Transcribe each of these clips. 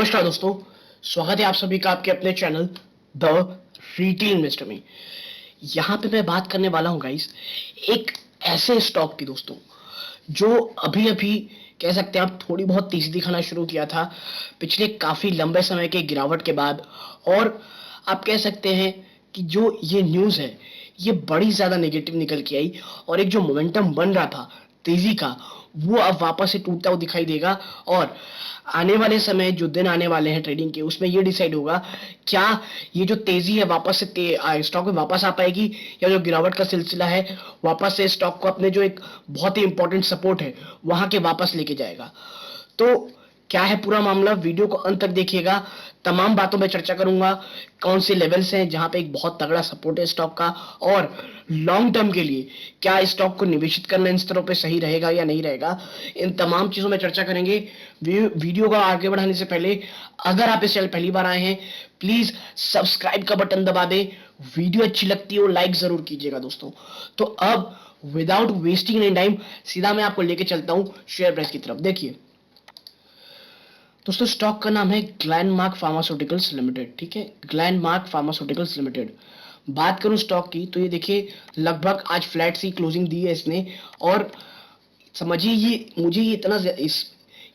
नमस्कार दोस्तों, स्वागत है आप सभी का आपके अपने चैनल द रिटेल इन्वेस्टर में। यहाँ पे मैं बात करने वाला हूँ गाइस एक ऐसे स्टॉक की दोस्तों जो अभी अभी कह सकते हैं आप थोड़ी बहुत तेजी दिखाना शुरू किया था पिछले काफी लंबे समय के गिरावट के बाद। और आप कह सकते हैं कि जो ये न्यूज़ है ये बड़ी ज़्यादा नेगेटिव निकल के आई और एक जो मोमेंटम बन रहा था तेजी का वो अब वापस से टूटता हुआ दिखाई देगा। और आने वाले समय जो दिन आने वाले हैं ट्रेडिंग के उसमें ये डिसाइड होगा क्या ये जो तेजी है वापस से स्टॉक में वापस आ पाएगी या जो गिरावट का सिलसिला है वापस से स्टॉक को अपने जो एक बहुत ही इंपॉर्टेंट सपोर्ट है वहां के वापस लेके जाएगा। तो क्या है पूरा मामला, वीडियो को अंत तक देखिएगा। तमाम बातों में चर्चा करूंगा कौन से लेवल्स हैं जहां पे एक बहुत तगड़ा सपोर्ट है स्टॉक का, और लॉन्ग टर्म के लिए क्या स्टॉक को निवेशित करना इन स्तरों पे सही रहेगा या नहीं रहेगा। इन तमाम चीजों में चर्चा करेंगे। वीडियो को आगे बढ़ाने से पहले अगर आप इस चैनल पहली बार आए हैं प्लीज सब्सक्राइब का बटन दबा दे। वीडियो अच्छी लगती है लाइक जरूर कीजिएगा दोस्तों। तो अब विदाउट वेस्टिंग एनी टाइम सीधा मैं आपको लेके चलता हूं शेयर प्राइस की तरफ। देखिए दोस्तों, स्टॉक का नाम है ग्लेनमार्क फार्मास्यूटिकल्स लिमिटेड। ठीक है, ग्लेनमार्क फार्मास्यूटिकल्स लिमिटेड। बात करूं स्टॉक की तो ये देखिए लगभग आज फ्लैट सी क्लोजिंग दी है इसने। और समझिए ये इतना ये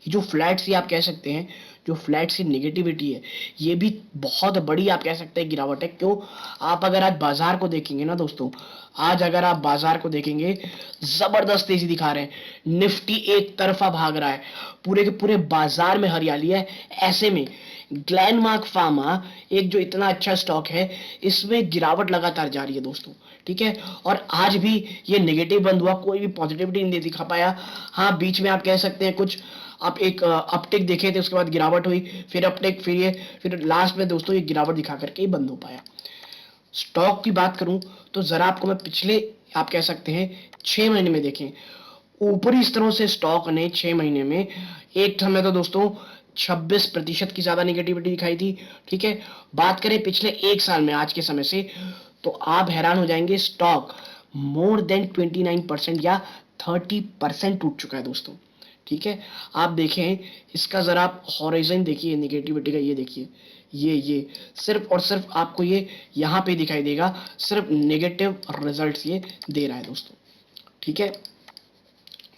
जो फ्लैट सी आप कह सकते हैं, जो फ्लैट सी नेगेटिविटी है ये भी बहुत बड़ी आप कह सकते हैं गिरावट है। क्यों? आप अगर आज बाजार को देखेंगे ना दोस्तों, आज अगर आप बाजार को देखेंगे जबरदस्त तेजी दिखा रहे हैं। निफ्टी एक तरफा भाग रहा है, पूरे के पूरे बाजार में हरियाली है। ऐसे में ग्लेनमार्क फार्मा एक जो इतना अच्छा स्टॉक है इसमें गिरावट लगातार जारी है दोस्तों। ठीक है, और आज भी ये नेगेटिव बंद हुआ, कोई भी पॉजिटिविटी नहीं दिखा पाया। हाँ, बीच में आप कह सकते हैं कुछ आप एक अपटेक देखे थे, उसके बाद गिरावट हुई, फिर अपटेक, फिर लास्ट में दोस्तों ये गिरावट दिखा करके ही बंद हो पाया। स्टॉक की बात करूं तो जरा आपको मैं पिछले आप कह सकते हैं 6 महीने में देखें, ऊपरी स्तरों से स्टॉक ने 6 महीने में एक समय तो दोस्तों 26% की ज्यादा निगेटिविटी दिखाई थी। ठीक है, बात करें पिछले एक साल में आज के समय से तो आप हैरान हो जाएंगे, स्टॉक मोर देन 29% या 30% टूट चुका है दोस्तों। ठीक है, आप देखें इसका जरा आप हॉराइजन देखिए निगेटिविटी का, ये देखिए ये सिर्फ और सिर्फ आपको ये यहाँ पे दिखाई देगा, सिर्फ नेगेटिव रिजल्ट्स ये दे रहा है दोस्तों। ठीक है,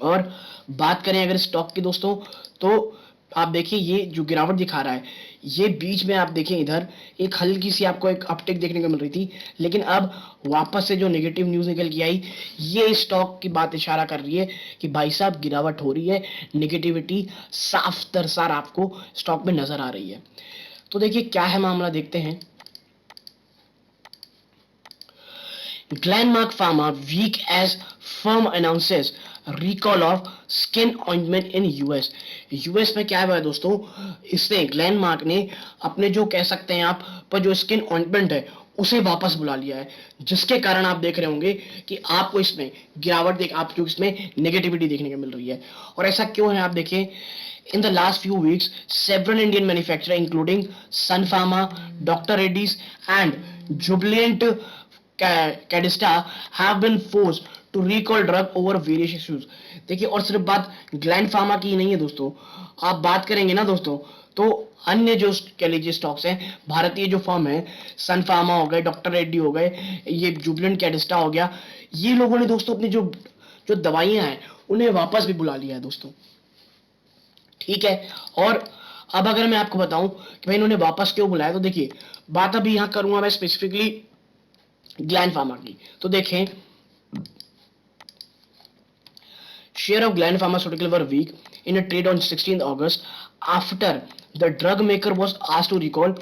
और बात करें अगर स्टॉक की दोस्तों तो आप देखिए ये जो गिरावट दिखा रहा है ये बीच में आप देखें इधर एक हल्की सी आपको एक अपटिक देखने को मिल रही थी, लेकिन अब वापस से जो नेगेटिव न्यूज निकल के आई ये स्टॉक की बात इशारा कर रही है कि भाई साहब गिरावट हो रही है, नेगेटिविटी साफ तरसार आपको स्टॉक में नजर आ रही है। तो देखिए क्या है मामला, देखते हैं। Glenmark Pharma weak as firm announces recall of skin ointment in US। US में क्या है दोस्तों, इसने ग्लेनमार्क ने अपने जो कह सकते हैं आप पर जो स्किन ऑइंटमेंट है उसे वापस बुला लिया है, जिसके कारण आप देख रहे होंगे कि आपको इसमें गिरावट देख आपको इसमें नेगेटिविटी देखने को मिल रही है। और ऐसा क्यों है आप देखें, in the last few weeks several Indian manufacturers including Sun Pharma, Dr. Reddy's and Jubilant Cadista have been forced to recall drug over various issues। देखिए, और सिर्फ बात ग्लैंड फार्मा की नहीं है दोस्तों, आप बात करेंगे ना दोस्तों तो अन्य जो कह लीजिए स्टॉक्स हैं भारतीय जो फर्म है, सन फार्मा हो गए, डॉक्टर रेड्डी हो गए, ये जुबिलेंट कैडिस्टा हो गया, ये लोगों ने दोस्तों अपनी जो जो दवाइयां हैं उन्हें वापस भी बुला लिया है दोस्तों। ठीक है, और अब अगर मैं आपको बताऊं कि भाई इन्होंने वापस क्यों बुलाया तो देखिए बात अभी यहां करूंगा मैं स्पेसिफिकली ग्लैंड फार्मा की। तो देखें share of Gland pharmaceutical were weak in a trade on 16 August after the drug maker was asked to recall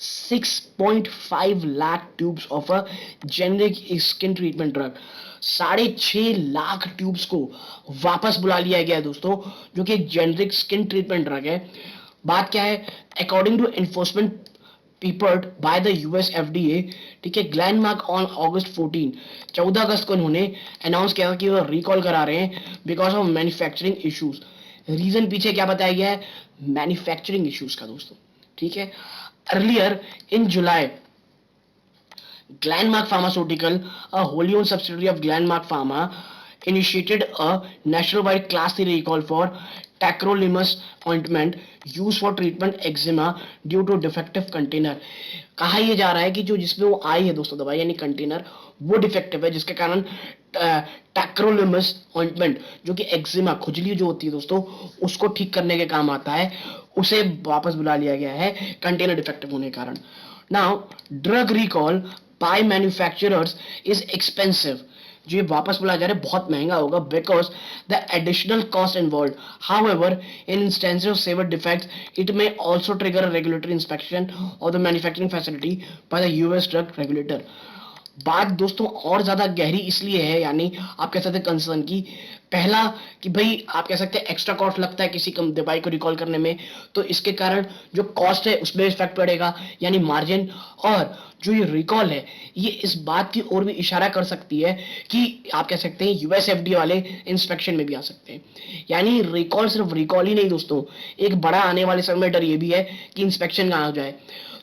6.5 lakh tubes of a generic skin treatment drug। 6.5 lakh tubes को वापस बुला लिया गया है दोस्तों, जो कि जेनरिक स्किन ट्रीटमेंट ड्रग है। बात क्या है, according to enforcement prepared by the US FDA. ठीक है, ग्लेनमार्क ऑन अगस्त 14 अगस्त को इन्होंने अनाउंस किया कि वो रिकॉल करा रहे हैं because of manufacturing issues. Reason पीछे क्या बताया गया है, मैन्युफैक्चरिंग इश्यूज का दोस्तों। ठीक है, earlier in July Glenmark pharmaceutical, a wholly owned subsidiary of Glenmark Pharma, initiated a nationwide class 3 recall for tacrolimus ointment used for treatment eczema due to defective container। कहा यह जा रहा है कि जो जिसमें वो आई है दोस्तों दवाई यानी कंटेनर वो डिफेक्टिव है, जिसके कारण टैक्रोलिमस ऑइंटमेंट जो कि एक्जिमा खुजली जो होती है दोस्तों उसको ठीक करने के काम आता है, उसे वापस बुला लिया गया है कंटेनर डिफेक्टिव होने के कारण। Now drug recall by manufacturers is expensive, जो ये वापस बुलाया जा रहा है बहुत महंगा होगा because the additional cost involve. However in instances of severe defects it may also trigger a regulatory inspection of the manufacturing facility by the US drug regulator. बात दोस्तों और ज्यादा गहरी इसलिए है, यानी आप कह सकते हैं कंसर्न की, पहला कि भाई आप कह सकते हैं एक्स्ट्रा कॉस्ट लगता है किसी दवाई को रिकॉल करने में, तो इसके कारण जो कॉस्ट है उसमें इफेक्ट पड़ेगा यानी मार्जिन। और जो ये रिकॉल है ये इस बात की ओर भी इशारा कर सकती है कि आप कह सकते हैं यूएस एफडीए वाले इंस्पेक्शन में भी आ सकते हैं। यानी रिकॉल सिर्फ रिकॉल ही नहीं दोस्तों, एक बड़ा आने वाले समय में डर ये भी है कि इंस्पेक्शन कहाँ हो जाए।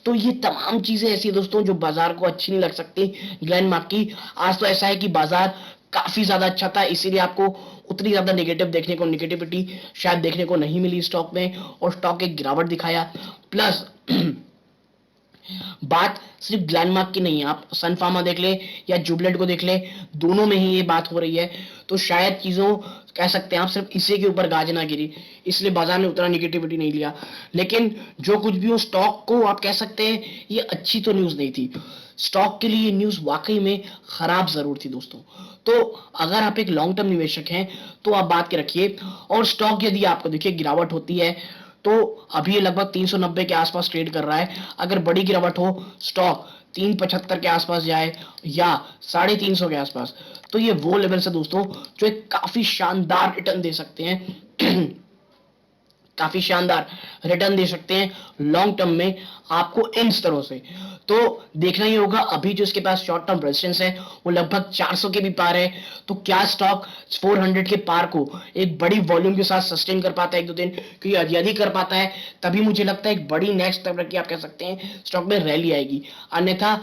तो ये तमाम चीजें ऐसी दोस्तों जो बाजार को अच्छी नहीं लग सकती ग्लेनमार्क की। आज तो ऐसा है कि बाजार काफी ज्यादा अच्छा था, इसीलिए आपको उतनी ज्यादा नेगेटिविटी शायद देखने को नहीं मिली स्टॉक में, और स्टॉक एक गिरावट दिखाया। प्लस बात सिर्फ ग्लेनमार्क की नहीं है, आप सन फार्मा देख ले या जुबलेंट को देख ले, दोनों में ही ये बात हो रही है। तो शायद चीजों कह सकते हैं आप सिर्फ इसी के ऊपर गाज ना गिरी, इसलिए बाजार ने उतना निगेटिविटी नहीं लिया। लेकिन जो कुछ भी हो स्टॉक को आप कह सकते हैं ये अच्छी तो न्यूज नहीं थी, स्टॉक के लिए ये न्यूज वाकई में खराब जरूर थी दोस्तों। तो अगर आप एक लॉन्ग टर्म निवेशक हैं तो आप बात के रखिए। और स्टॉक यदि आपको देखिए गिरावट होती है तो अभी ये लगभग 390 के आसपास ट्रेड कर रहा है, अगर बड़ी गिरावट हो स्टॉक 375 के आसपास जाए या 350 के आसपास, तो ये वो लेवल से दोस्तों जो एक काफी शानदार रिटर्न दे सकते हैं काफी शानदार रिटर्न दे सकते हैं लॉन्ग टर्म में आपको इन स्तरों से। तो देखना ही होगा, अभी जो इसके पास शॉर्ट टर्म रेजिस्टेंस है वो लगभग 400 के भी पार है, तो क्या स्टॉक 400 के पार को एक बड़ी वॉल्यूम के साथ सस्टेन कर पाता है एक दो दिन, क्योंकि यदि कर पाता है तभी मुझे लगता है एक बड़ी नेक्स्ट तरह की आप कह सकते हैं स्टॉक में रैली आएगी, अन्यथा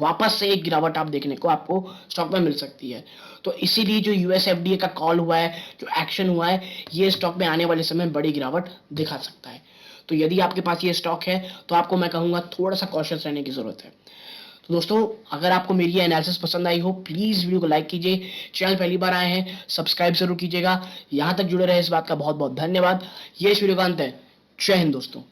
वापस से एक गिरावट आप देखने को आपको स्टॉक में मिल सकती है। तो इसीलिए जो यूएस एफडीए का कॉल हुआ है, जो एक्शन हुआ है, ये स्टॉक में आने वाले समय में बड़ी गिरावट दिखा सकता है। तो यदि आपके पास ये स्टॉक है तो आपको मैं कहूंगा थोड़ा सा कॉशियस रहने की जरूरत है। तो दोस्तों अगर आपको मेरी एनालिसिस पसंद आई हो प्लीज वीडियो को लाइक कीजिए, चैनल पहली बार आए हैं सब्सक्राइब जरूर कीजिएगा। यहां तक जुड़े रहे इस बात का बहुत बहुत धन्यवाद। ये इस वीडियो का अंत है। जय हिंद दोस्तों।